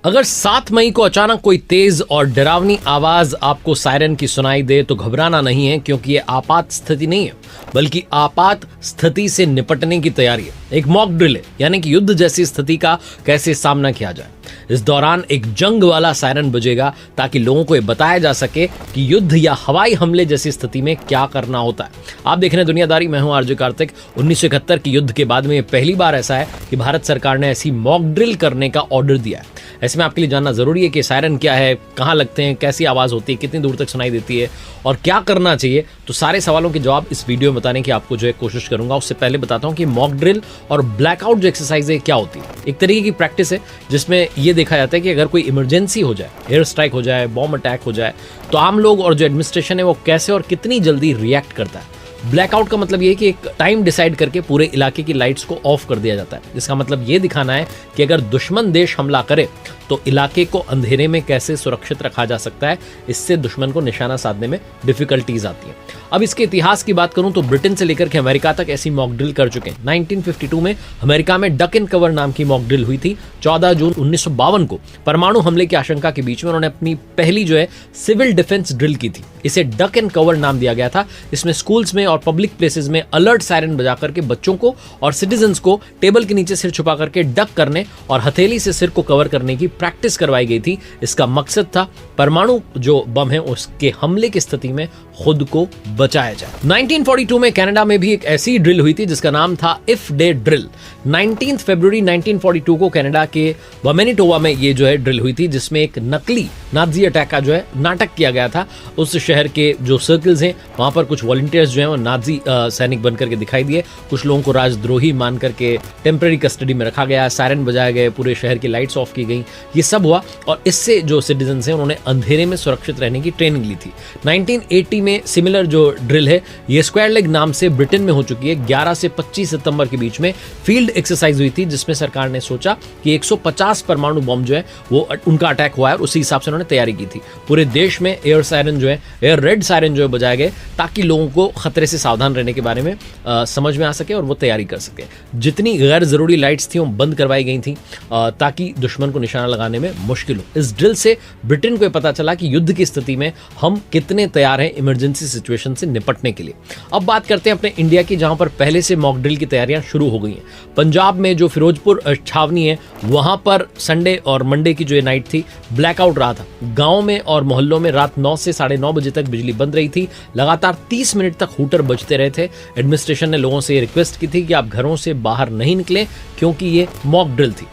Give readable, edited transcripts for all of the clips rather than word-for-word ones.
अगर 7 मई को अचानक कोई तेज और डरावनी आवाज आपको सायरन की सुनाई दे तो घबराना नहीं है, क्योंकि ये आपात स्थिति नहीं है बल्कि आपात स्थिति से निपटने की तैयारी है। एक मॉक ड्रिल है, यानी कि युद्ध जैसी स्थिति का कैसे सामना किया जाए। इस दौरान एक जंग वाला सायरन बजेगा ताकि लोगों को ये बताया जा सके कि युद्ध या हवाई हमले जैसी स्थिति में क्या करना होता है। आप देख रहे हैं दुनियादारी, मैं हूं आरजे कार्तिक। 1971 के युद्ध के बाद में ये पहली बार ऐसा है कि भारत सरकार ने ऐसी मॉक ड्रिल करने का ऑर्डर दिया है। ऐसे में आपके लिए जानना जरूरी है कि सायरन क्या है, कहाँ लगते हैं, कैसी आवाज होती है, कितनी दूर तक सुनाई देती है और क्या करना चाहिए। तो सारे सवालों के जवाब इस वीडियो में बताने की आपको जो है कोशिश करूंगा। उससे पहले बताता हूं कि मॉक ड्रिल और ब्लैकआउट जो एक्सरसाइज है क्या होती है। एक तरीके की प्रैक्टिस है जिसमें यह देखा जाता है कि अगर कोई इमरजेंसी हो जाए, एयर स्ट्राइक हो जाए, बॉम्ब अटैक हो जाए, तो आम लोग और जो एडमिनिस्ट्रेशन है वो कैसे और कितनी जल्दी रिएक्ट करता है। ब्लैकआउट का मतलब ये है कि एक टाइम डिसाइड करके पूरे इलाके की लाइट्स को ऑफ कर दिया जाता है। इसका मतलब ये दिखाना है कि अगर दुश्मन देश हमला करे तो इलाके को अंधेरे में कैसे सुरक्षित रखा जा सकता है। इससे दुश्मन को निशाना साधने में डिफिकल्टीज आती है। अब इसके इतिहास की बात करूं तो ब्रिटेन से लेकर के अमेरिका तक ऐसी मॉक ड्रिल कर चुके हैं। 1952 में अमेरिका में डक एंड कवर नाम की मॉक ड्रिल हुई थी। 14 जून 1952 को परमाणु हमले की आशंका के बीच में उन्होंने अपनी पहली जो है सिविल डिफेंस ड्रिल की थी। इसे डक एंड कवर नाम दिया गया था। इसमें स्कूल्स में और पब्लिक प्लेसेस में अलर्ट सायरन बजा करके बच्चों को और सिटीजन्स को टेबल के नीचे सिर छुपा करके डक करने और हथेली से सिर को कवर करने की प्रैक्टिस करवाई गई थी। इसका मकसद था परमाणु जो बम है उसके हमले की स्थिति में खुद को बचाया जाए। 1942 में कनाडा में भी एक ऐसी ड्रिल हुई थी जिसका नाम था इफ डे ड्रिल। 19 फरवरी 1942 को कनाडा के मैनिटोबा में ये जो है ड्रिल हुई थी, जिसमें एक नकली नाजी अटैक का जो है नाटक किया गया था। उस शहर के जो सर्कल्स हैं वहां पर कुछ वॉलंटियर्स जो हैं वो नाजी सैनिक बनकर के दिखाई दिए। कुछ लोगों को राजद्रोही मान करके टेम्पररी कस्टडी में रखा गया, सायरन बजाए गए, पूरे शहर की लाइट्स ऑफ की गई। ये सब हुआ और इससे जो सिटीजन्स हैं उन्होंने अंधेरे में सुरक्षित रहने की ट्रेनिंग ली थी। 1980 में सिमिलर जो ड्रिल है ये स्क्वायर लेग नाम से ब्रिटेन में हो चुकी है। 11 से 25 सितंबर के बीच में फील्ड एक्सरसाइज हुई थी, जिसमें सरकार ने सोचा कि 150 परमाणु बम जो है वो उनका अटैक हुआ है और उसी हिसाब से उन्होंने तैयारी की थी। पूरे देश में एयर सायरन जो है, एयर रेड सायरन जो है बजाए गए ताकि लोगों को खतरे से सावधान रहने के बारे में समझ में आ सके और वो तैयारी कर सके। जितनी गैर जरूरी लाइट्स थी वो बंद करवाई गई थी ताकि दुश्मन को निशाना लगाने में मुश्किल हो। इस ड्रिल से ब्रिटेन को पता चला कि युद्ध की स्थिति में हम कितने तैयार हैं इमरजेंसी सिचुएशन से निपटने के लिए। अब बात करते हैं अपने इंडिया की, जहां पर पहले से मॉक ड्रिल की तैयारियां शुरू हो गई हैं। पंजाब में जो फिरोजपुर छावनी है वहां पर संडे और मंडे की जो ये नाइट थी ब्लैकआउट रहा था। गांव में और मोहल्लों में रात 9 से 9:30 बजे तक बिजली बंद रही थी। लगातार 30 मिनट तक हूटर बजते रहे थे। एडमिनिस्ट्रेशन ने लोगों से रिक्वेस्ट की थी कि आप घरों से बाहर नहीं निकलें क्योंकि ये मॉक ड्रिल थी।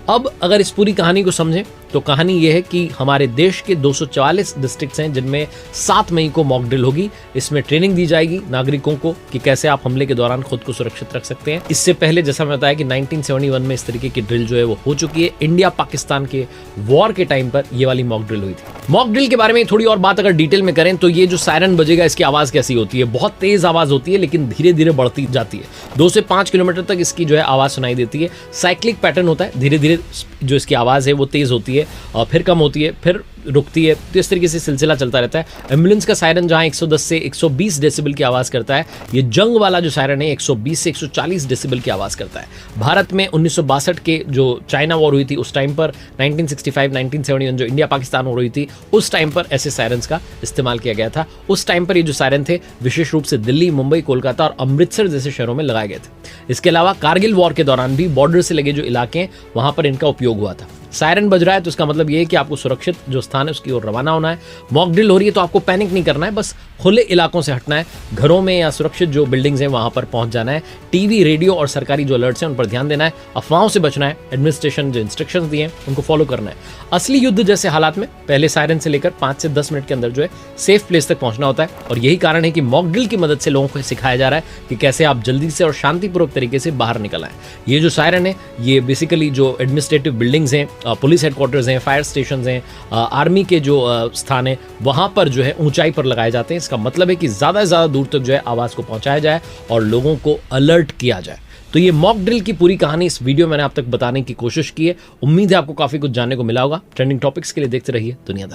अब अगर इस पूरी कहानी को समझें तो कहानी यह है कि हमारे देश के 244 डिस्ट्रिक्ट्स हैं जिनमें 7 मई को मॉक ड्रिल होगी। इसमें ट्रेनिंग दी जाएगी नागरिकों को कि कैसे आप हमले के दौरान खुद को सुरक्षित रख सकते हैं। इससे पहले जैसा मैं बताया कि 1971 में इस तरीके की ड्रिल जो है वो हो चुकी है। इंडिया पाकिस्तान के वॉर के टाइम पर ये वाली मॉक ड्रिल हुई थी। मॉक ड्रिल के बारे में थोड़ी और बात अगर डिटेल में करें तो ये जो सायरन बजेगा इसकी आवाज कैसी होती है, बहुत तेज आवाज होती है लेकिन धीरे धीरे बढ़ती जाती है। 2 से 5 किलोमीटर तक इसकी जो है आवाज सुनाई देती है। साइक्लिक पैटर्न होता है, धीरे धीरे जो इसकी आवाज है वो तेज होती है और फिर कम होती है, फिर रुकती है। तो इस तरीके से सिलसिला चलता रहता है। एम्बुलेंस का सायरन जहां 110 से 120 डेसिबल की आवाज करता है, ये जंग वाला जो सायरन है 120 से 140 डेसिबल की आवाज करता है। भारत में 1962 के जो चाइना वॉर हुई थी उस टाइम पर, 1965 1971 जो इंडिया पाकिस्तान वॉर हुई थी उस टाइम पर ऐसे सायरन्स का इस्तेमाल किया गया था। उस टाइम पर ये जो सायरन थे विशेष रूप से दिल्ली, मुंबई, कोलकाता और अमृतसर जैसे शहरों में लगाए गए थे। इसके अलावा कारगिल वॉर के दौरान भी बॉर्डर से लगे जो इलाके हैं वहां पर इनका उपयोग हुआ था। सायरन बज रहा है तो इसका मतलब ये है कि आपको सुरक्षित जो स्थान है उसकी ओर रवाना होना है। मॉक ड्रिल हो रही है तो आपको पैनिक नहीं करना है, बस खुले इलाकों से हटना है। घरों में या सुरक्षित जो बिल्डिंग्स हैं वहां पर पहुंच जाना है। टीवी, रेडियो और सरकारी जो अलर्ट्स हैं उन पर ध्यान देना है। अफवाहों से बचना है। एडमिनिस्ट्रेशन जो इंस्ट्रक्शंस दिए हैं उनको फॉलो करना है। असली युद्ध जैसे हालात में पहले सायरन से लेकर 5 से 10 मिनट के अंदर जो है सेफ प्लेस तक पहुंचना होता है और यही कारण है कि मॉक ड्रिल की मदद से लोगों को सिखाया जा रहा है कि कैसे आप जल्दी से और शांतिपूर्वक तरीके से बाहर निकल आए। ये जो सायरन है ये बेसिकली जो एडमिनिस्ट्रेटिव बिल्डिंग्स हैं, पुलिस हेडक्वार्टर्स हैं, फायर स्टेशंस हैं, आर्मी के जो स्थान है वहां पर जो है ऊंचाई पर लगाए जाते हैं। इसका मतलब है कि ज्यादा से ज्यादा दूर तक जो है आवाज को पहुंचाया जाए और लोगों को अलर्ट किया जाए। तो ये मॉक ड्रिल की पूरी कहानी इस वीडियो मैंने आप तक बताने की कोशिश की है। उम्मीद है आपको काफी कुछ जानने को मिला होगा। ट्रेंडिंग टॉपिक्स के लिए देखते रहिए दुनियादारी।